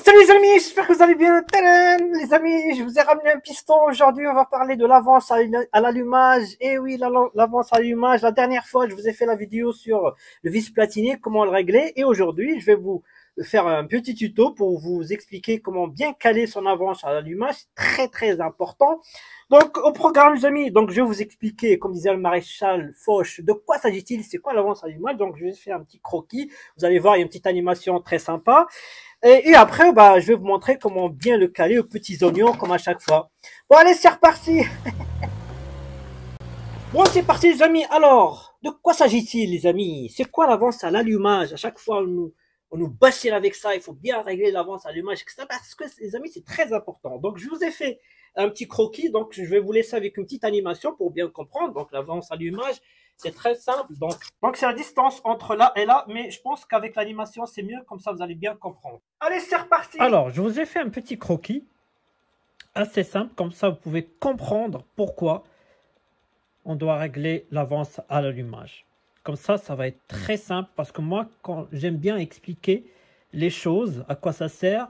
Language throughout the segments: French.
Salut les amis, j'espère que vous allez bien. Tadam les amis, je vous ai ramené un piston. Aujourd'hui, on va parler de l'avance à l'allumage. Et oui, l'avance à l'allumage. La dernière fois, je vous ai fait la vidéo sur le vis platiné, comment le régler. Et aujourd'hui, je vais vous faire un petit tuto pour vous expliquer comment bien caler son avance à l'allumage. Très, très important. Donc, au programme, les amis, donc je vais vous expliquer, comme disait le maréchal Foch, de quoi s'agit-il, c'est quoi l'avance à l'allumage. Donc, je vais faire un petit croquis. Vous allez voir, il y a une petite animation très sympa. Et après, je vais vous montrer comment bien le caler aux petits oignons, comme à chaque fois. Bon, allez, c'est reparti. Bon, c'est parti, les amis. Alors, de quoi s'agit-il, les amis? C'est quoi l'avance à l'allumage? À chaque fois, on nous bassine avec ça. Il faut bien régler l'avance à l'allumage, etc. Parce que, les amis, c'est très important. Donc, je vous ai fait un petit croquis. Donc, je vais vous laisser avec une petite animation pour bien comprendre. Donc, l'avance à l'allumage, c'est très simple. Donc c'est la distance entre là et là. Mais je pense qu'avec l'animation, c'est mieux. Comme ça, vous allez bien comprendre. Allez, c'est reparti. Alors, je vous ai fait un petit croquis assez simple. Comme ça, vous pouvez comprendre pourquoi on doit régler l'avance à l'allumage. Comme ça va être très simple. Parce que moi, quand j'aime bien expliquer les choses, à quoi ça sert,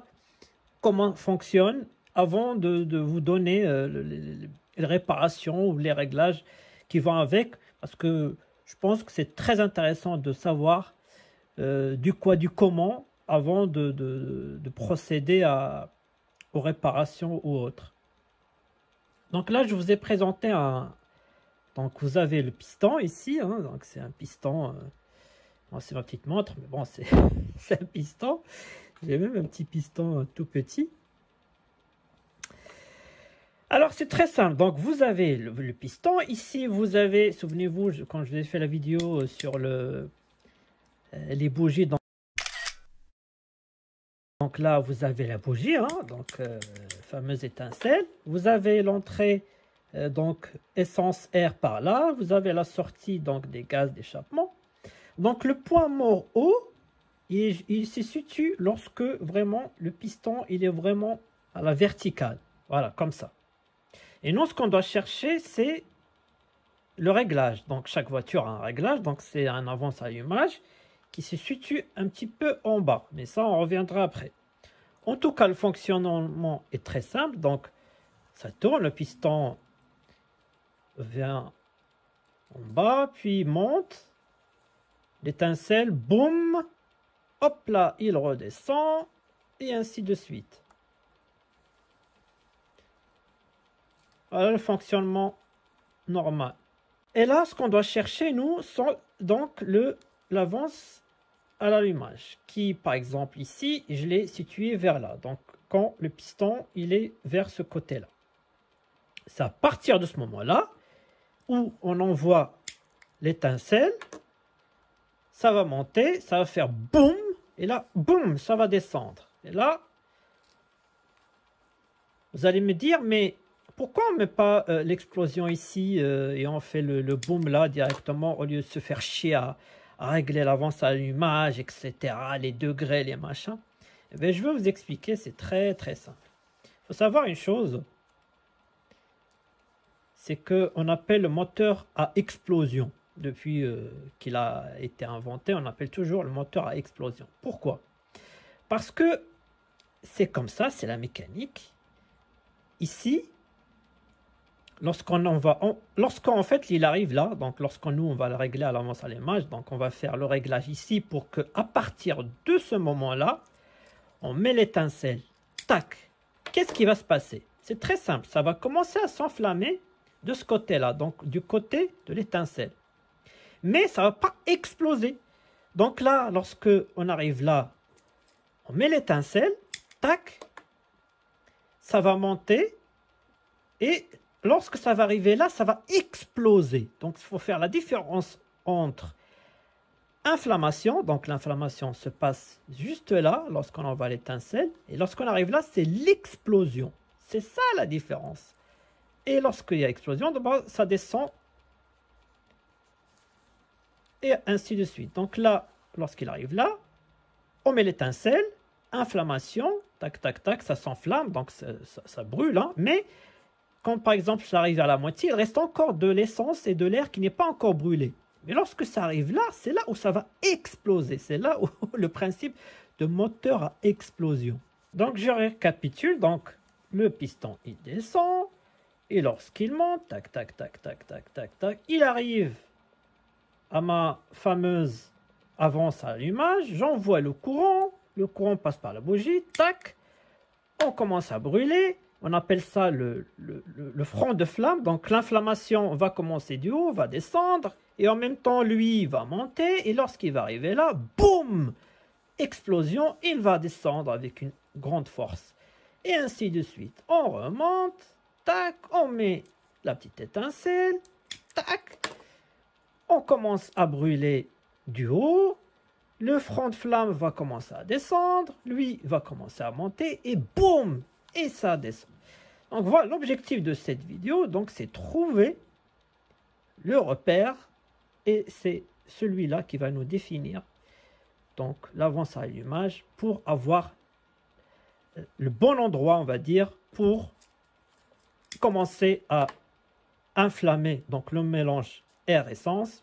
comment fonctionne, avant de vous donner les réparations ou les réglages qui vont avec. Parce que je pense que c'est très intéressant de savoir du quoi, du comment, avant de procéder aux réparations ou autres. Donc là, je vous ai présenté un... Donc vous avez le piston ici, hein, donc c'est un piston... bon, c'est ma petite montre, mais bon, c'est un piston. J'ai même un petit piston tout petit. Alors c'est très simple, donc vous avez le piston, ici vous avez, souvenez-vous quand je vous ai fait la vidéo sur les bougies, donc là vous avez la bougie, hein, donc fameuse étincelle, vous avez l'entrée donc essence air par là, vous avez la sortie donc des gaz d'échappement, donc le point mort haut, il se situe lorsque vraiment le piston il est vraiment à la verticale, voilà comme ça. Et nous, ce qu'on doit chercher, c'est le réglage. Donc, chaque voiture a un réglage. Donc, c'est un avance à allumage qui se situe un petit peu en bas. Mais ça, on reviendra après. En tout cas, le fonctionnement est très simple. Donc, ça tourne. Le piston vient en bas, puis monte. L'étincelle, boum. Hop là, il redescend. Et ainsi de suite. Voilà le fonctionnement normal. Et là, ce qu'on doit chercher, nous, sont donc l'avance à l'allumage, qui, par exemple, ici, je l'ai situé vers là. Donc, quand le piston, il est vers ce côté-là. C'est à partir de ce moment-là, où on envoie l'étincelle, ça va monter, ça va faire boum, et là, boum, ça va descendre. Et là, vous allez me dire, mais... pourquoi on ne met pas l'explosion ici et on fait le boom là directement au lieu de se faire chier à régler l'avance à l'allumage, etc., les degrés, les machins? Eh bien, je vais vous expliquer, c'est très très simple. Il faut savoir une chose, c'est qu'on appelle le moteur à explosion. Depuis qu'il a été inventé, on appelle toujours le moteur à explosion. Pourquoi? Parce que c'est comme ça, c'est la mécanique. Ici, lorsqu'en fait il arrive là, donc lorsqu'on va le régler à l'avance à l'allumage, donc on va faire le réglage ici pour que à partir de ce moment-là, on met l'étincelle, tac, qu'est-ce qui va se passer? C'est très simple, ça va commencer à s'enflammer de ce côté-là, donc du côté de l'étincelle. Mais ça ne va pas exploser. Donc là, lorsque on arrive là, on met l'étincelle, tac, ça va monter et lorsque ça va arriver là, ça va exploser. Donc, il faut faire la différence entre inflammation. Donc, l'inflammation se passe juste là, lorsqu'on envoie l'étincelle. Et lorsqu'on arrive là, c'est l'explosion. C'est ça la différence. Et lorsqu'il y a explosion, ça descend. Et ainsi de suite. Donc là, lorsqu'il arrive là, on met l'étincelle. Inflammation. Tac, tac, tac, ça s'enflamme. Donc, ça brûle. Hein, mais... quand par exemple ça arrive à la moitié, il reste encore de l'essence et de l'air qui n'est pas encore brûlé. Mais lorsque ça arrive là, c'est là où ça va exploser. C'est là où le principe de moteur à explosion. Donc je récapitule, donc le piston il descend, et lorsqu'il monte, tac, tac, tac, tac, tac, tac, tac, il arrive à ma fameuse avance à allumage, j'envoie le courant passe par la bougie, tac, on commence à brûler, on appelle ça le front de flamme, donc l'inflammation va commencer du haut, va descendre, et en même temps lui va monter, et lorsqu'il va arriver là, boum, explosion, il va descendre avec une grande force, et ainsi de suite. On remonte, tac, on met la petite étincelle, tac, on commence à brûler du haut, le front de flamme va commencer à descendre, lui va commencer à monter, et boum, et ça descend. Donc voilà, l'objectif de cette vidéo, donc c'est trouver le repère, et c'est celui-là qui va nous définir donc l'avance à allumage pour avoir le bon endroit, on va dire, pour commencer à inflammer donc le mélange air-essence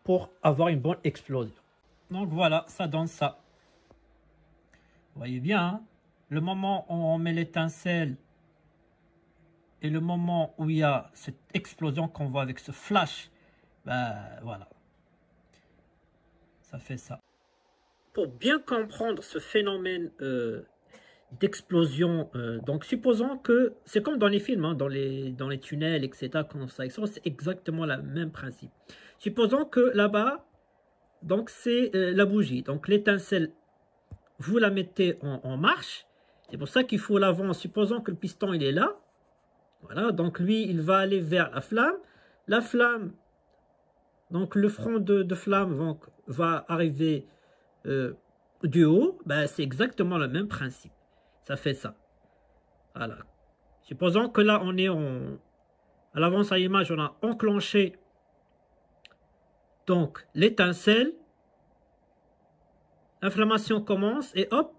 pour avoir une bonne explosion. Donc voilà, ça donne ça. Vous voyez bien, hein, le moment où on met l'étincelle et le moment où il y a cette explosion qu'on voit avec ce flash, ben voilà, ça fait ça. Pour bien comprendre ce phénomène d'explosion, donc supposons que c'est comme dans les films, hein, dans les tunnels, etc., quand ça explose, c'est exactement le même principe. Supposons que là-bas, donc c'est la bougie, donc l'étincelle, vous la mettez en marche, c'est pour ça qu'il faut l'avance. Supposons que le piston il est là, voilà, donc lui il va aller vers la flamme, donc le front de flamme va arriver du haut, ben, c'est exactement le même principe. Ça fait ça. Voilà. Supposons que là, on est à l'avance à l'image, on a enclenché donc l'étincelle. L'inflammation commence et hop,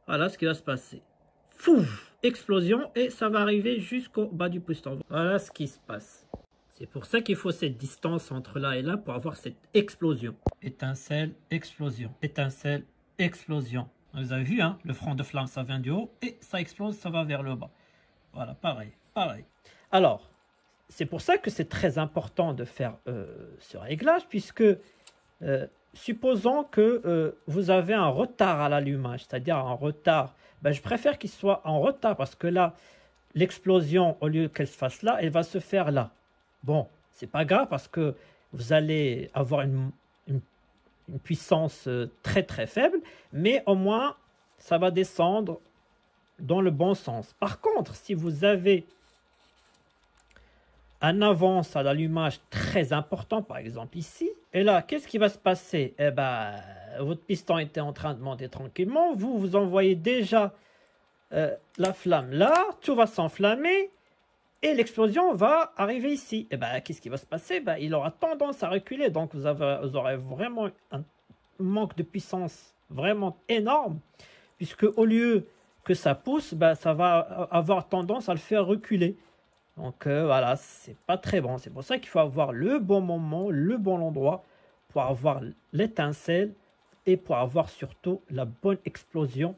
voilà ce qui va se passer. Fouf, explosion et ça va arriver jusqu'au bas du piston. Voilà ce qui se passe. C'est pour ça qu'il faut cette distance entre là et là pour avoir cette explosion. Étincelle, explosion. Étincelle, explosion. Vous avez vu, hein, le front de flamme, ça vient du haut et ça explose, ça va vers le bas. Voilà, pareil, pareil. Alors, c'est pour ça que c'est très important de faire ce réglage, puisque supposons que vous avez un retard à l'allumage, c'est-à-dire un retard. Ben, je préfère qu'il soit en retard parce que là, l'explosion, au lieu qu'elle se fasse là, elle va se faire là. Bon, c'est pas grave parce que vous allez avoir une puissance très très faible, mais au moins ça va descendre dans le bon sens. Par contre, si vous avez un avance à l'allumage très important, par exemple ici, et là, qu'est-ce qui va se passer? Eh ben, votre piston était en train de monter tranquillement, vous envoyez déjà la flamme là, tout va s'enflammer, et l'explosion va arriver ici. Et ben, qu'est-ce qui va se passer? Ben, il aura tendance à reculer. Donc, vous aurez vraiment un manque de puissance vraiment énorme. Puisque au lieu que ça pousse, ben, ça va avoir tendance à le faire reculer. Donc, voilà, c'est pas très bon. C'est pour ça qu'il faut avoir le bon moment, le bon endroit pour avoir l'étincelle et pour avoir surtout la bonne explosion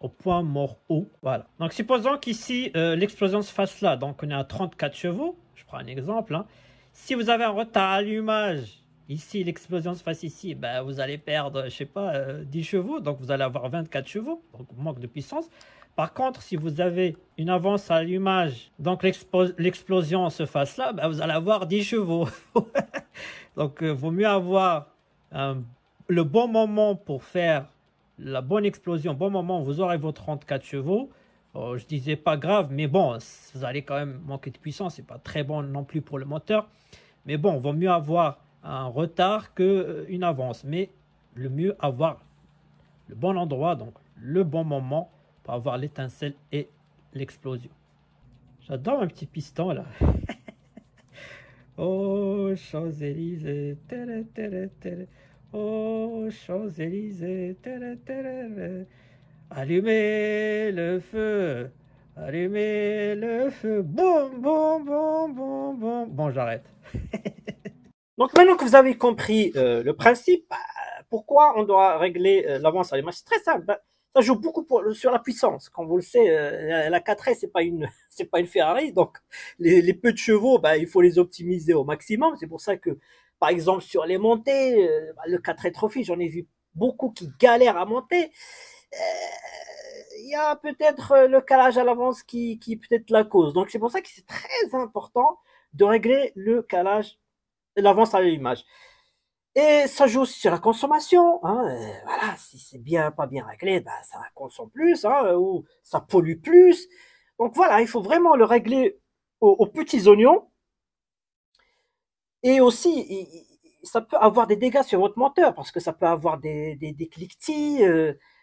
au point mort haut. Voilà. Donc, supposons qu'ici, l'explosion se fasse là. Donc, on est à 34 chevaux. Je prends un exemple. Hein. Si vous avez un retard à allumage, ici, l'explosion se fasse ici, ben, vous allez perdre, je sais pas, 10 chevaux. Donc, vous allez avoir 24 chevaux. Donc, manque de puissance. Par contre, si vous avez une avance à allumage, donc l'explosion se fasse là, ben, vous allez avoir 10 chevaux. Donc, vaut mieux avoir le bon moment pour faire la bonne explosion, bon moment, vous aurez vos 34 chevaux. Je disais pas grave, mais bon, vous allez quand même manquer de puissance. C'est pas très bon non plus pour le moteur. Mais bon, vaut mieux avoir un retard qu'une avance. Mais le mieux, avoir le bon endroit, donc le bon moment pour avoir l'étincelle et l'explosion. J'adore un petit piston là. Oh, Champs-Élysées. Oh, Champs-Élysées, allumez le feu, allumez le feu, boum, boum, boum, boum, boum. Bon, j'arrête. Donc, maintenant que vous avez compris le principe, pourquoi on doit régler l'avance à l'allumage? C'est très simple. Ça joue beaucoup sur la puissance. Comme vous le savez, la 4S, c'est pas une Ferrari. Donc, les peu de chevaux, bah, il faut les optimiser au maximum. C'est pour ça que, par exemple, sur les montées, le 4S Trophy, j'en ai vu beaucoup qui galèrent à monter. Il y a peut-être le calage à l'avance qui est peut-être la cause. Donc, c'est pour ça que c'est très important de régler le calage, l'avance à l'allumage. Et ça joue aussi sur la consommation. Hein. Voilà, si c'est bien pas bien réglé, bah, ça consomme plus, hein, ou ça pollue plus. Donc voilà, il faut vraiment le régler aux petits oignons. Et aussi, ça peut avoir des dégâts sur votre moteur parce que ça peut avoir des cliquetis.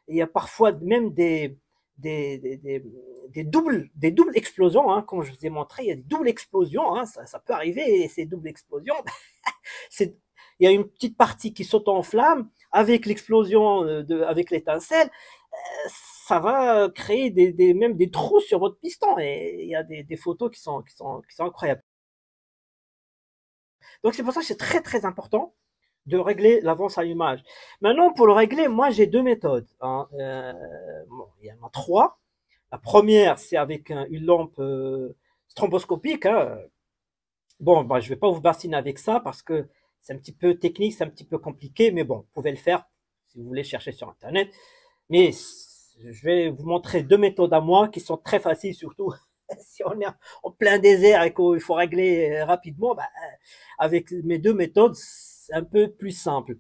Il y a parfois même des, des, des, des doubles explosions. Hein, comme je vous ai montré, il y a des doubles explosions. Hein, ça peut arriver et ces doubles explosions, c'est il y a une petite partie qui saute en flamme avec l'explosion avec l'étincelle, ça va créer même des trous sur votre piston et il y a des photos qui sont incroyables. Donc c'est pour ça que c'est très très important de régler l'avance allumage. Maintenant pour le régler, moi j'ai deux méthodes. Hein. Bon, il y en a trois. La première c'est avec une lampe stromboscopique. Hein. Bon, bah, je vais pas vous bassiner avec ça parce que c'est un petit peu technique, c'est un petit peu compliqué, mais bon, vous pouvez le faire si vous voulez chercher sur Internet. Mais je vais vous montrer deux méthodes à moi qui sont très faciles, surtout si on est en plein désert et qu'il faut régler rapidement. Bah, avec mes deux méthodes, c'est un peu plus simple.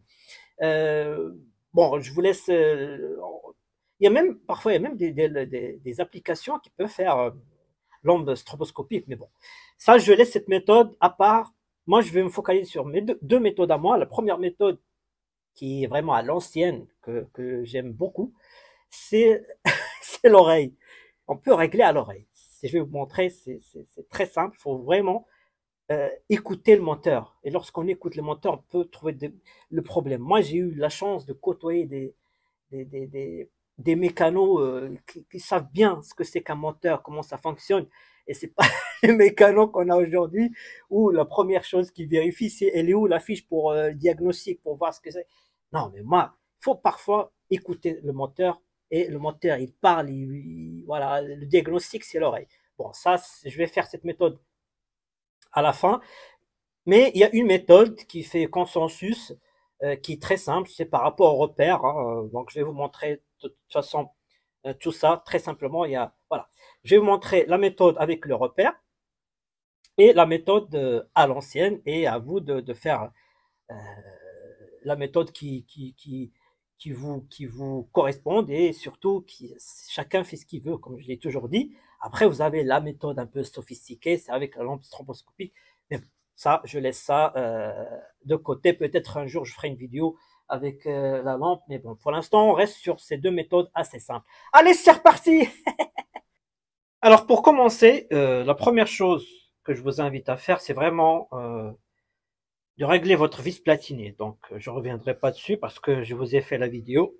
Euh, bon, je vous laisse. Il y a même parfois il y a même des applications qui peuvent faire l'onde stroboscopique, mais bon, ça je laisse cette méthode à part. Moi, je vais me focaliser sur mes deux méthodes à moi. La première méthode qui est vraiment à l'ancienne, que j'aime beaucoup, c'est c'est l'oreille. On peut régler à l'oreille. Si je vais vous montrer, c'est très simple. Il faut vraiment écouter le moteur. Et lorsqu'on écoute le moteur, on peut trouver le problème. Moi, j'ai eu la chance de côtoyer des, des, des, des mécanos qui savent bien ce que c'est qu'un moteur, comment ça fonctionne. Et c'est pas les mécanos qu'on a aujourd'hui où la première chose qu'ils vérifient, c'est elle est où la fiche pour diagnostic, pour voir ce que c'est. Non, mais moi, il faut parfois écouter le moteur et le moteur, il parle, voilà, le diagnostic, c'est l'oreille. Bon, ça, je vais faire cette méthode à la fin. Mais il y a une méthode qui fait consensus, qui est très simple, c'est par rapport au repère. Hein, donc je vais vous montrer de toute façon tout ça très simplement. Il y a voilà, je vais vous montrer la méthode avec le repère et la méthode à l'ancienne et à vous de faire euh, la méthode qui vous corresponde et surtout qui chacun fait ce qu'il veut, comme je l'ai toujours dit. Après, vous avez la méthode un peu sophistiquée, c'est avec la lampe stromboscopique. Mais ça, je laisse ça de côté. Peut-être un jour, je ferai une vidéo avec la lampe. Mais bon, pour l'instant, on reste sur ces deux méthodes assez simples. Allez, c'est reparti. Alors, pour commencer, la première chose que je vous invite à faire, c'est vraiment de régler votre vis platinée. Donc, je reviendrai pas dessus parce que je vous ai fait la vidéo.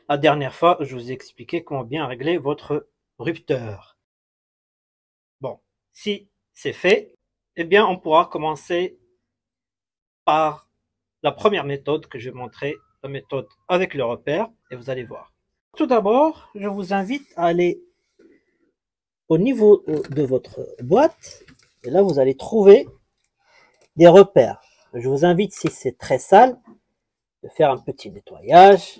La dernière fois, je vous ai expliqué comment bien régler votre rupteur. Bon, si c'est fait, eh bien, on pourra commencer par la première méthode que je vais montrer, la méthode avec le repère, et vous allez voir. Tout d'abord, je vous invite à aller au niveau de votre boîte, et là, vous allez trouver des repères. Je vous invite, si c'est très sale, de faire un petit nettoyage,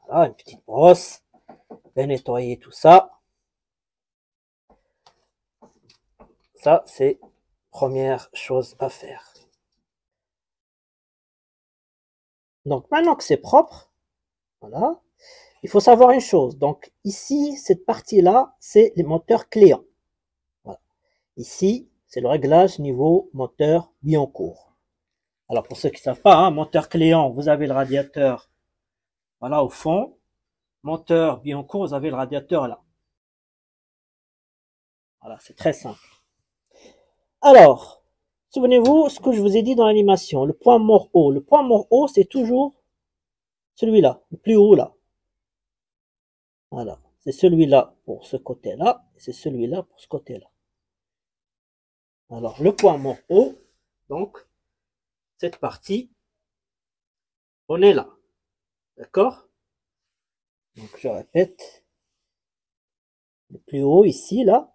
voilà, une petite brosse, bien nettoyer tout ça. Ça, c'est première chose à faire. Donc, maintenant que c'est propre, voilà, il faut savoir une chose. Donc, ici, cette partie-là, c'est les moteurs Cléant. Voilà. Ici, c'est le réglage niveau moteur Billancourt. Alors, pour ceux qui ne savent pas, hein, moteur Cléant, vous avez le radiateur, voilà, au fond. Moteur Billancourt, vous avez le radiateur là. Voilà, c'est très simple. Alors, souvenez-vous ce que je vous ai dit dans l'animation, le point mort haut. Le point mort haut, c'est toujours celui-là, le plus haut là. Voilà, c'est celui-là pour ce côté-là, et c'est celui-là pour ce côté-là. Alors, le point mort haut, donc, cette partie, on est là. D'accord? Donc je répète, le plus haut ici, là.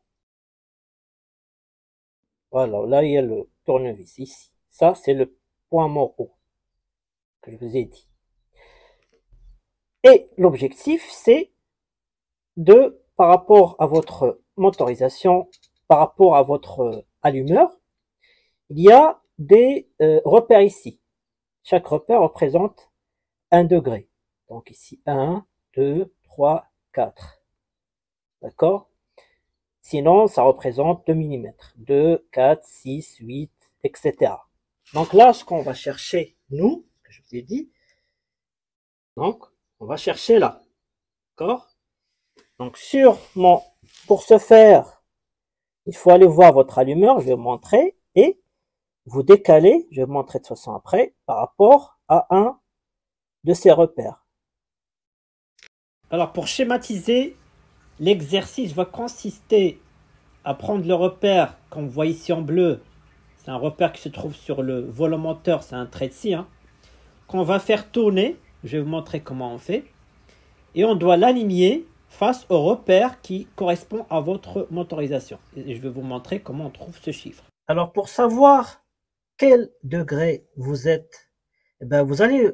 Voilà, là il y a le tournevis ici. Ça, c'est le point mort haut que je vous ai dit. Et l'objectif, c'est de, par rapport à votre motorisation, par rapport à votre allumeur, il y a des repères ici. Chaque repère représente 1 degré. Donc ici 1, 2, 3, 4. D'accord? Sinon, ça représente 2 mm. 2, 4, 6, 8, etc. Donc là, ce qu'on va chercher, nous, je vous ai dit, donc on va chercher là. D'accord? Donc pour ce faire, il faut aller voir votre allumeur, je vais vous montrer, et vous décaler, je vais vous montrer de toute façon après, par rapport à un de ces repères. Alors pour schématiser, l'exercice va consister à prendre le repère qu'on voit ici en bleu. C'est un repère qui se trouve sur le volant moteur, c'est un trait de scie, hein, qu'on va faire tourner. Je vais vous montrer comment on fait. Et on doit l'aligner face au repère qui correspond à votre motorisation. Et je vais vous montrer comment on trouve ce chiffre. Alors pour savoir quel degré vous êtes, eh ben, vous allez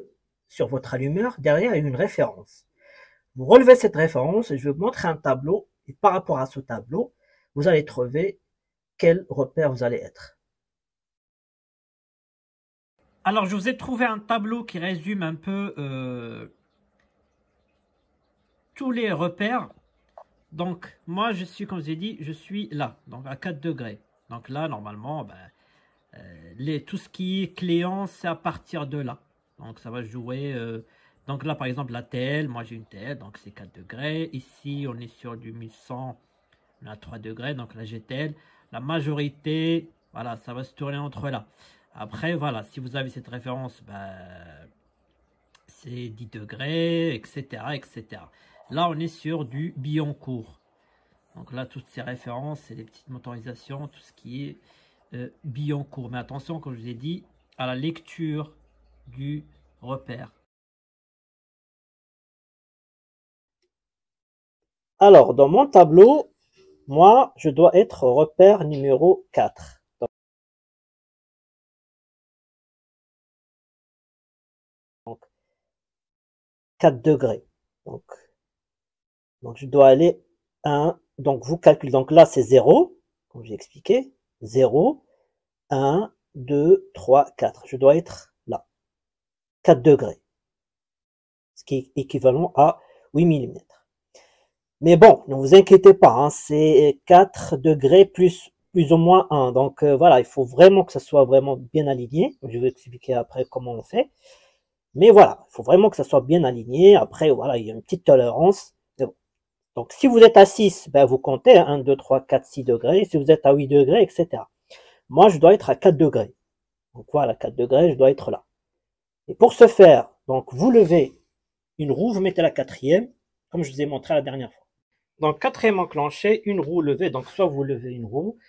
sur votre allumeur, derrière il y a une référence. Vous relevez cette référence et je vais vous montrer un tableau. Et par rapport à ce tableau, vous allez trouver quel repère vous allez être. Alors je vous ai trouvé un tableau qui résume un peu tous les repères. Donc moi je suis, comme je vous ai dit, je suis là, donc à 4 degrés. Donc là normalement, tout ce qui est client, c'est à partir de là. Donc ça va jouer. Donc là par exemple la TL, moi j'ai une TL, donc c'est 4 degrés. Ici on est sur du 1100, on a 3 degrés, donc la GTL. La majorité, voilà, ça va se tourner entre là. Après voilà, si vous avez cette référence, c'est 10 degrés, etc., etc. Là on est sur du Billancourt. Donc là toutes ces références, c'est des petites motorisations, tout ce qui est Billancourt. Mais attention, comme je vous ai dit, à la lecture du repère. Alors, dans mon tableau, moi, je dois être repère numéro 4. Donc, 4 degrés. Donc je dois aller 1. Donc, vous calculez. Donc là, c'est 0, comme j'ai expliqué. 0, 1, 2, 3, 4. Je dois être là. 4 degrés. Ce qui est équivalent à 8 mm. Mais bon, ne vous inquiétez pas, hein, c'est 4 degrés plus ou moins 1. Donc voilà, il faut vraiment que ça soit vraiment bien aligné. Je vais expliquer après comment on fait. Mais voilà, il faut vraiment que ça soit bien aligné. Après, voilà, il y a une petite tolérance. Bon. Donc si vous êtes à 6, vous comptez 1, 2, 3, 4, 6 degrés. Si vous êtes à 8 degrés, etc. Moi, je dois être à 4 degrés. Donc voilà, 4 degrés, je dois être là. Et pour ce faire, donc vous levez une roue, vous mettez la quatrième, comme je vous ai montré la dernière fois. Donc quatrième enclenché, une roue levée, donc soit vous levez une roue,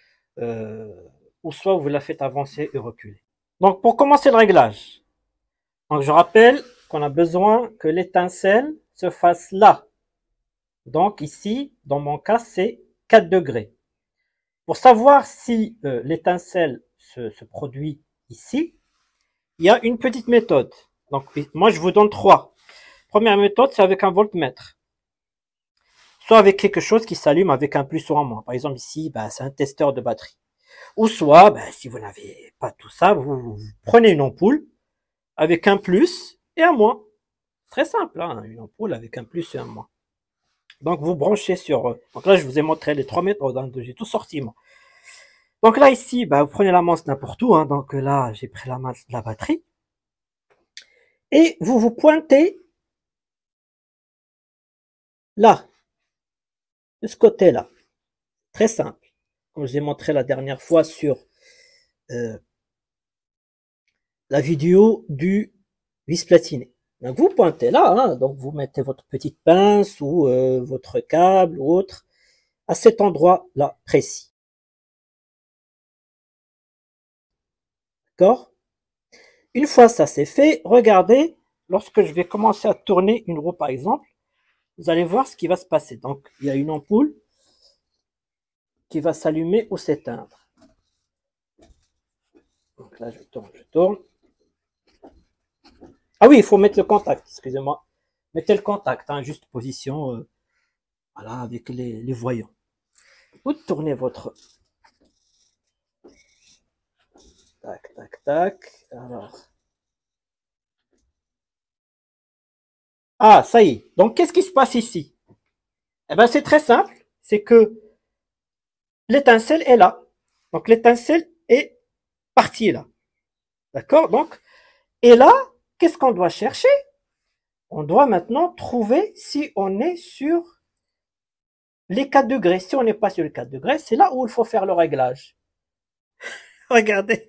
ou soit vous la faites avancer et reculer. Donc pour commencer le réglage, donc je rappelle qu'on a besoin que l'étincelle se fasse là. Donc ici, dans mon cas, c'est 4 degrés. Pour savoir si l'étincelle se produit ici, il y a une petite méthode. Donc moi je vous donne 3. Première méthode, c'est avec un voltmètre. Soit avec quelque chose qui s'allume avec un plus ou un moins. Par exemple ici, c'est un testeur de batterie. Ou soit, si vous n'avez pas tout ça, vous prenez une ampoule avec un plus et un moins. Très simple, hein, une ampoule avec un plus et un moins. Donc vous branchez sur... Donc là, je vous ai montré les 3 méthodes, hein, j'ai tout sorti moi. Donc là, ici, vous prenez la masse n'importe où. Hein, donc là, j'ai pris la masse de la batterie. Et vous vous pointez là, de ce côté-là. Très simple. Comme je vous ai montré la dernière fois sur la vidéo du vis platiné. Donc vous pointez là, hein, donc vous mettez votre petite pince ou votre câble ou autre à cet endroit-là précis. D'accord? Une fois ça c'est fait, regardez, lorsque je vais commencer à tourner une roue par exemple, vous allez voir ce qui va se passer. Donc, il y a une ampoule qui va s'allumer ou s'éteindre. Donc là, je tourne, je tourne. Ah oui, il faut mettre le contact, excusez-moi. Mettez le contact, hein, juste position, voilà, avec les voyants. Vous tournez votre... Tac, tac, tac. Alors... Ah, ça y est. Donc, qu'est-ce qui se passe ici? Eh ben, c'est très simple. C'est que l'étincelle est là. Donc, l'étincelle est partie là. D'accord? Donc, et là, qu'est-ce qu'on doit chercher? On doit maintenant trouver si on est sur les 4 degrés. Si on n'est pas sur les 4 degrés, c'est là où il faut faire le réglage. Regardez,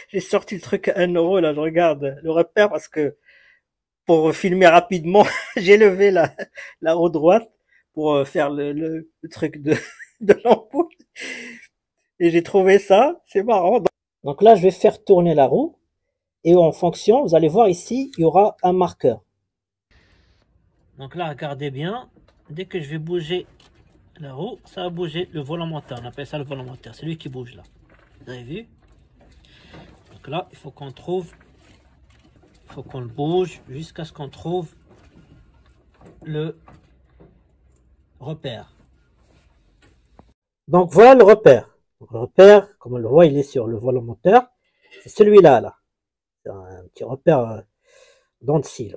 j'ai sorti le truc à 1 euro, là, je regarde le repère parce que pour filmer rapidement, j'ai levé la roue droite pour faire le truc de l'ampoule. Et j'ai trouvé ça, c'est marrant. Donc là, je vais faire tourner la roue. Et en fonction, vous allez voir ici, il y aura un marqueur. Donc là, regardez bien. Dès que je vais bouger la roue, ça va bouger le volant moteur. On appelle ça le volant moteur. C'est lui qui bouge là. Vous avez vu? Donc là, il faut qu'on trouve... Il faut qu'on le bouge jusqu'à ce qu'on trouve le repère. Donc voilà le repère. Donc, le repère, comme on le voit, il est sur le volant moteur. C'est celui-là, là. C'est un petit repère dans de scie.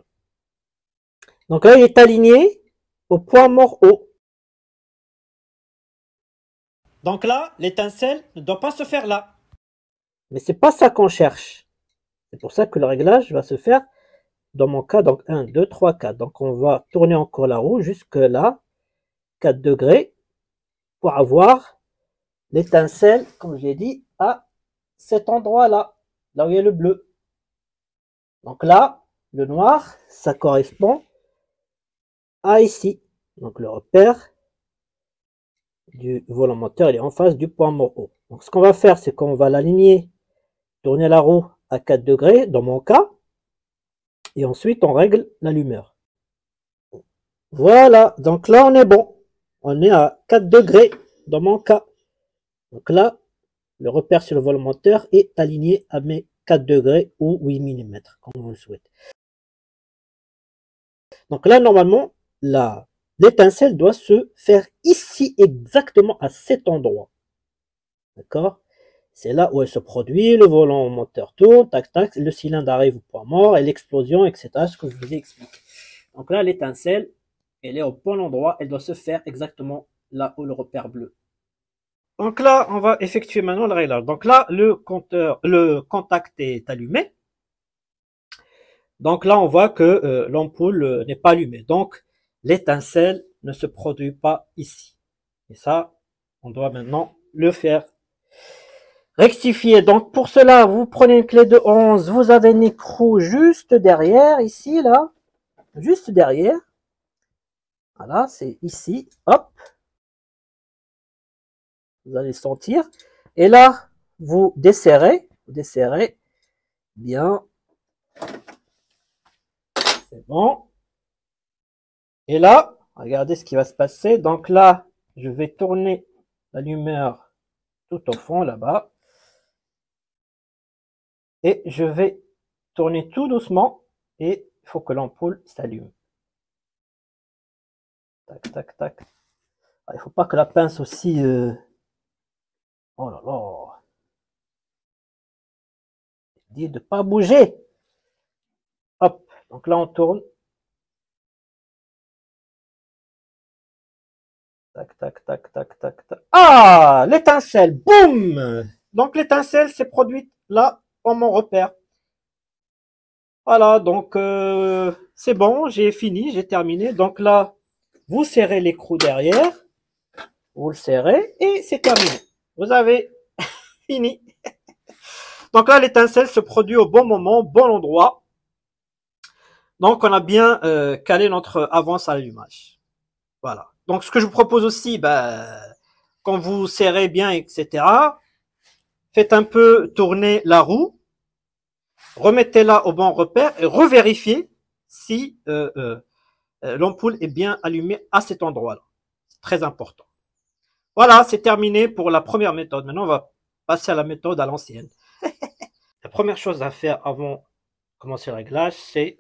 Donc là, il est aligné au point mort haut. Donc là, l'étincelle ne doit pas se faire là. Mais c'est pas ça qu'on cherche. C'est pour ça que le réglage va se faire, dans mon cas, donc 1, 2, 3, 4. Donc on va tourner encore la roue jusque là, 4 degrés, pour avoir l'étincelle, comme je l'ai dit, à cet endroit-là, là où il y a le bleu. Donc là, le noir, ça correspond à ici. Donc le repère du volant moteur, il est en face du point mort haut. Donc ce qu'on va faire, c'est qu'on va l'aligner, tourner la roue à 4 degrés, dans mon cas, et ensuite on règle l'allumeur. Voilà, donc là on est bon. On est à 4 degrés dans mon cas. Donc là, le repère sur le volant moteur est aligné à mes 4 degrés ou 8 mm, comme on le souhaite. Donc là, normalement, l'étincelle doit se faire ici, exactement à cet endroit. D'accord? C'est là où elle se produit, le volant moteur tourne, tac, tac, le cylindre arrive au point mort, et l'explosion, etc., ce que je vous ai expliqué. Donc là, l'étincelle, elle est au bon endroit, elle doit se faire exactement là où le repère bleu. Donc là, on va effectuer maintenant le réglage. Donc là, le contact est allumé. Donc là, on voit que l'ampoule n'est pas allumée. Donc, l'étincelle ne se produit pas ici. Et ça, on doit maintenant le faire rectifier. Donc, pour cela, vous prenez une clé de 11. Vous avez un écrou juste derrière, ici, là. Juste derrière. Voilà, c'est ici. Hop. Vous allez sentir. Et là, vous desserrez. Vous desserrez bien. C'est bon. Et là, regardez ce qui va se passer. Donc là, je vais tourner l'allumeur tout au fond là-bas. Et je vais tourner tout doucement. Et il faut que l'ampoule s'allume. Tac, tac, tac. Ah, il ne faut pas que la pince aussi... Oh là là. Dit de ne pas bouger. Hop. Donc là, on tourne. Tac, tac, tac, tac, tac, tac. Ah, l'étincelle. Boum. Donc l'étincelle s'est produite là, en mon repère. Voilà, donc c'est bon, j'ai fini, j'ai terminé. Donc là, vous serrez l'écrou derrière, vous le serrez et c'est terminé. Vous avez fini. Donc là, l'étincelle se produit au bon moment, bon endroit. Donc on a bien calé notre avance à l'allumage. Voilà. Donc ce que je vous propose aussi, quand vous serrez bien, etc., faites un peu tourner la roue, remettez-la au bon repère et revérifiez si l'ampoule est bien allumée à cet endroit-là. C'est très important. Voilà, c'est terminé pour la première méthode. Maintenant, on va passer à la méthode à l'ancienne. La première chose à faire avant de commencer le réglage, c'est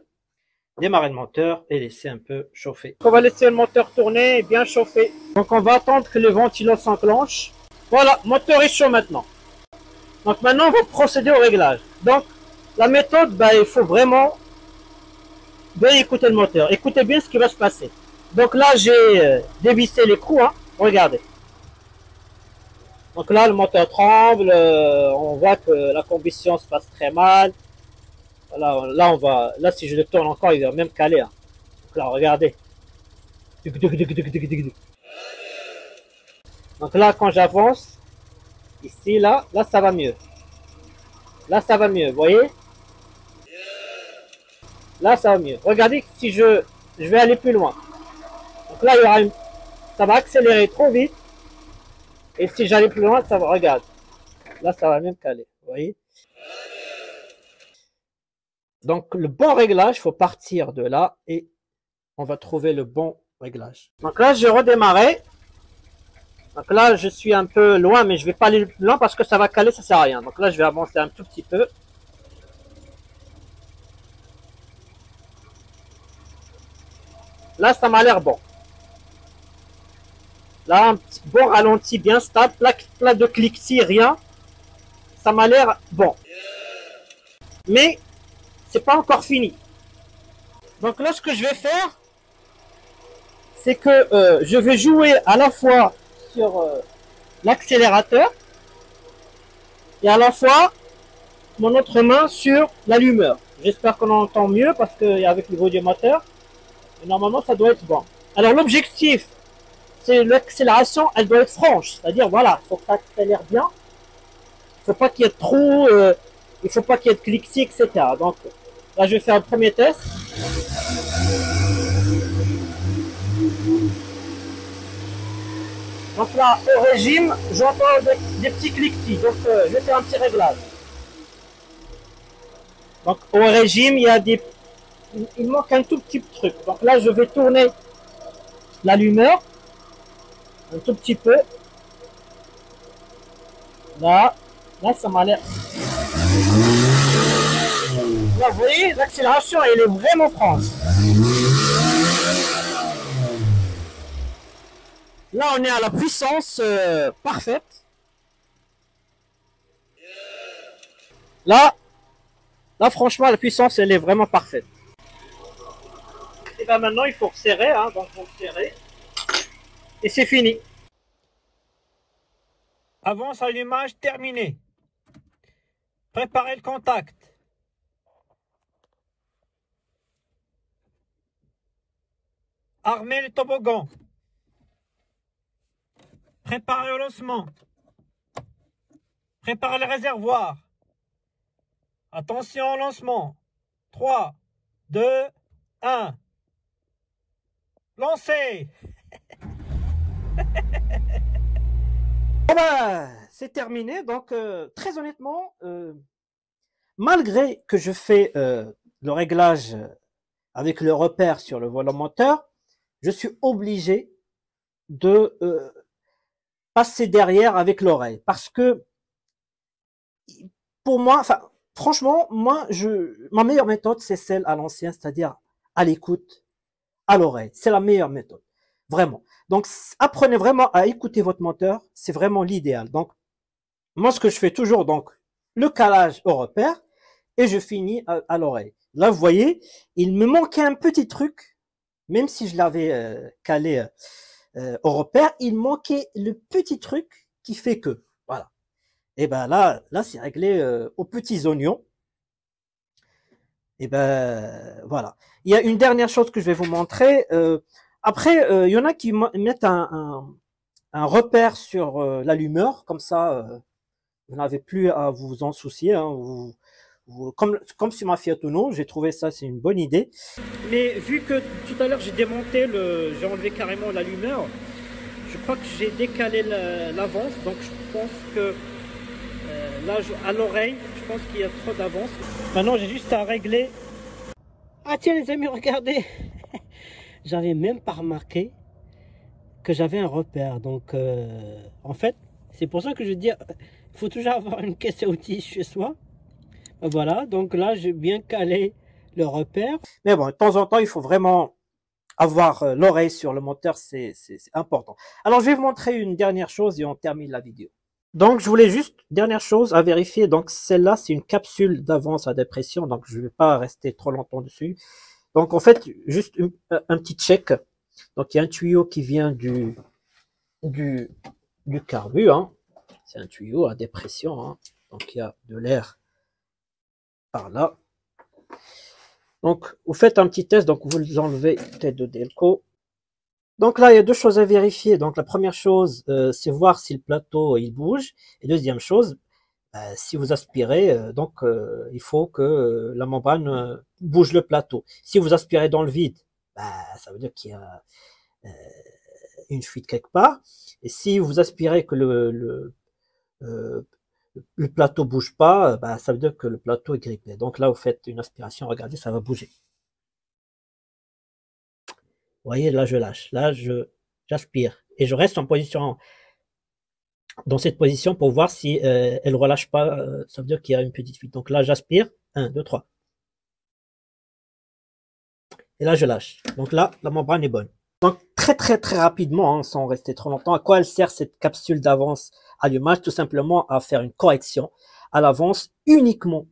démarrer le moteur et laisser un peu chauffer. On va laisser le moteur tourner et bien chauffer. Donc on va attendre que le ventilo s'enclenche. Voilà, le moteur est chaud maintenant. Donc maintenant on va procéder au réglage. Donc la méthode, il faut vraiment bien écouter le moteur. Écoutez bien ce qui va se passer. Donc là j'ai dévissé les coups, hein. Regardez. Donc là le moteur tremble, on voit que la combustion se passe très mal. Là si je le tourne encore, il va même caler. Hein. Donc là, regardez. Donc là, quand j'avance, ici, là, ça va mieux. Là, ça va mieux, vous voyez? Là, ça va mieux. Regardez si je vais aller plus loin. Donc là, ça va accélérer trop vite. Et si j'allais plus loin, ça va, regarde. Là, ça va même caler, vous voyez? Donc, le bon réglage, il faut partir de là et on va trouver le bon réglage. Donc là, je redémarrais. Donc là, je suis un peu loin, mais je vais pas aller plus loin parce que ça va caler, ça sert à rien. Donc là, je vais avancer un tout petit peu. Là, ça m'a l'air bon. Là, un petit bon ralenti bien stable, plat de cliquetis, rien. Ça m'a l'air bon. Mais c'est pas encore fini. Donc là, ce que je vais faire, c'est que je vais jouer à la fois sur l'accélérateur et à la fois mon autre main sur l'allumeur. J'espère qu'on entend mieux parce qu'avec le volume moteur, normalement ça doit être bon. Alors l'objectif, c'est l'accélération, elle doit être franche. C'est-à-dire, voilà, il faut que ça accélère bien. Il ne faut pas qu'il y ait de trous, il ne faut pas qu'il y ait de cliquetis, etc. Donc là, je vais faire un premier test. Donc là, au régime, j'entends des petits cliquetis. Donc je vais faire un petit réglage. Donc au régime, il manque un tout petit truc. Donc là, je vais tourner l'allumeur un tout petit peu. Là, ça m'a l'air. Là, vous voyez, l'accélération, elle est vraiment franche. Là, on est à la puissance parfaite. Là, franchement, la puissance, elle est vraiment parfaite. Et bien maintenant, il faut resserrer, hein, donc on resserrer. Et c'est fini. Avance allumage terminé. Préparez le contact. Armez le toboggan. Préparez au lancement. Préparez le réservoir. Attention au lancement. 3, 2, 1. Lancez. Bon c'est terminé. Donc, très honnêtement, malgré que je fais le réglage avec le repère sur le volant moteur, je suis obligé de passer derrière avec l'oreille. Parce que, pour moi, enfin, franchement, ma meilleure méthode, c'est celle à l'ancien, c'est-à-dire à l'écoute, à l'oreille. C'est la meilleure méthode. Vraiment. Donc, apprenez vraiment à écouter votre moteur. C'est vraiment l'idéal. Donc, moi, ce que je fais toujours, donc, le calage au repère et je finis à l'oreille. Là, vous voyez, il me manquait un petit truc, même si je l'avais calé au repère, il manquait le petit truc qui fait que, voilà. Et ben là c'est réglé aux petits oignons. Et ben voilà. Il y a une dernière chose que je vais vous montrer. Après, il y en a qui mettent un repère sur l'allumeur, comme ça, vous n'avez plus à vous en soucier. Hein, comme sur ma Fiat Uno, j'ai trouvé ça, c'est une bonne idée. Mais vu que tout à l'heure j'ai démonté j'ai enlevé carrément l'allumeur, je crois que j'ai décalé l'avance, donc je pense que là, à l'oreille, je pense qu'il y a trop d'avance. Maintenant, j'ai juste à régler. Ah tiens les amis, regardez. j'avais même pas remarqué que j'avais un repère. Donc, en fait, c'est pour ça que je dis, il faut toujours avoir une caisse à outils chez soi. Voilà, donc là, j'ai bien calé le repère. Mais bon, de temps en temps, il faut vraiment avoir l'oreille sur le moteur, c'est important. Alors, je vais vous montrer une dernière chose et on termine la vidéo. Donc, je voulais juste, dernière chose à vérifier. Donc, celle-là, c'est une capsule d'avance à dépression. Donc, je ne vais pas rester trop longtemps dessus. Donc, en fait, juste un petit check. Donc, il y a un tuyau qui vient du carbu. Hein. C'est un tuyau à dépression. Hein. Donc, il y a de l'air par là. Donc, vous faites un petit test. Donc, vous enlevez tête de Delco. Donc là, il y a deux choses à vérifier. Donc, la première chose, c'est voir si le plateau il bouge. Et deuxième chose, si vous aspirez, il faut que la membrane bouge le plateau. Si vous aspirez dans le vide, ça veut dire qu'il y a une fuite quelque part. Et si vous aspirez que le plateau bouge pas, ça veut dire que le plateau est grippé. Donc là, vous faites une aspiration, regardez, ça va bouger. Vous voyez, là, je lâche. Là, j'aspire. Et je reste en position, dans cette position pour voir si elle relâche pas. Ça veut dire qu'il y a une petite fuite. Donc là, j'aspire. 1, 2, 3. Et là, je lâche. Donc là, la membrane est bonne. Donc très rapidement, hein, sans rester trop longtemps, à quoi elle sert cette capsule d'avance allumage? Tout simplement à faire une correction à l'avance uniquement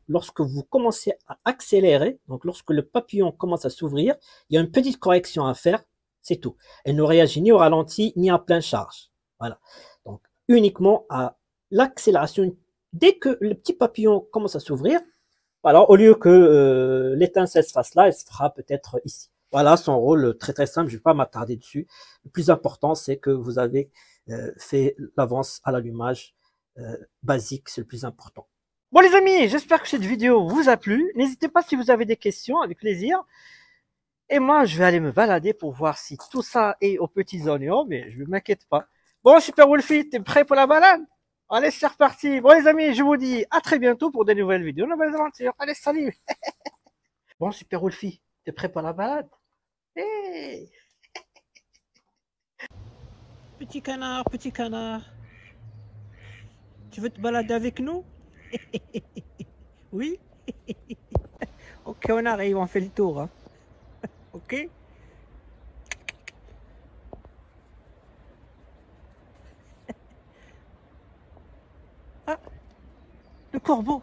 lorsque vous commencez à accélérer, donc lorsque le papillon commence à s'ouvrir, il y a une petite correction à faire, c'est tout. Elle ne réagit ni au ralenti ni à pleine charge. Voilà. Donc uniquement à l'accélération. Dès que le petit papillon commence à s'ouvrir, alors au lieu que l'étincelle se fasse là, elle se fera peut-être ici. Voilà son rôle très simple, je ne vais pas m'attarder dessus. Le plus important, c'est que vous avez fait l'avance à l'allumage basique, c'est le plus important. Bon les amis, j'espère que cette vidéo vous a plu. N'hésitez pas si vous avez des questions, avec plaisir. Et moi, je vais aller me balader pour voir si tout ça est aux petits oignons, mais je ne m'inquiète pas. Bon, Super Wolfie, t'es prêt pour la balade? Allez, c'est reparti. Bon les amis, je vous dis à très bientôt pour de nouvelles vidéos, de nouvelles aventures. Allez, salut. Bon, Super Wolfie, t'es prêt pour la balade? Hey. Petit canard, tu veux te balader avec nous? Oui? Ok, on arrive, on fait le tour. Hein. Ok? Ah, le corbeau.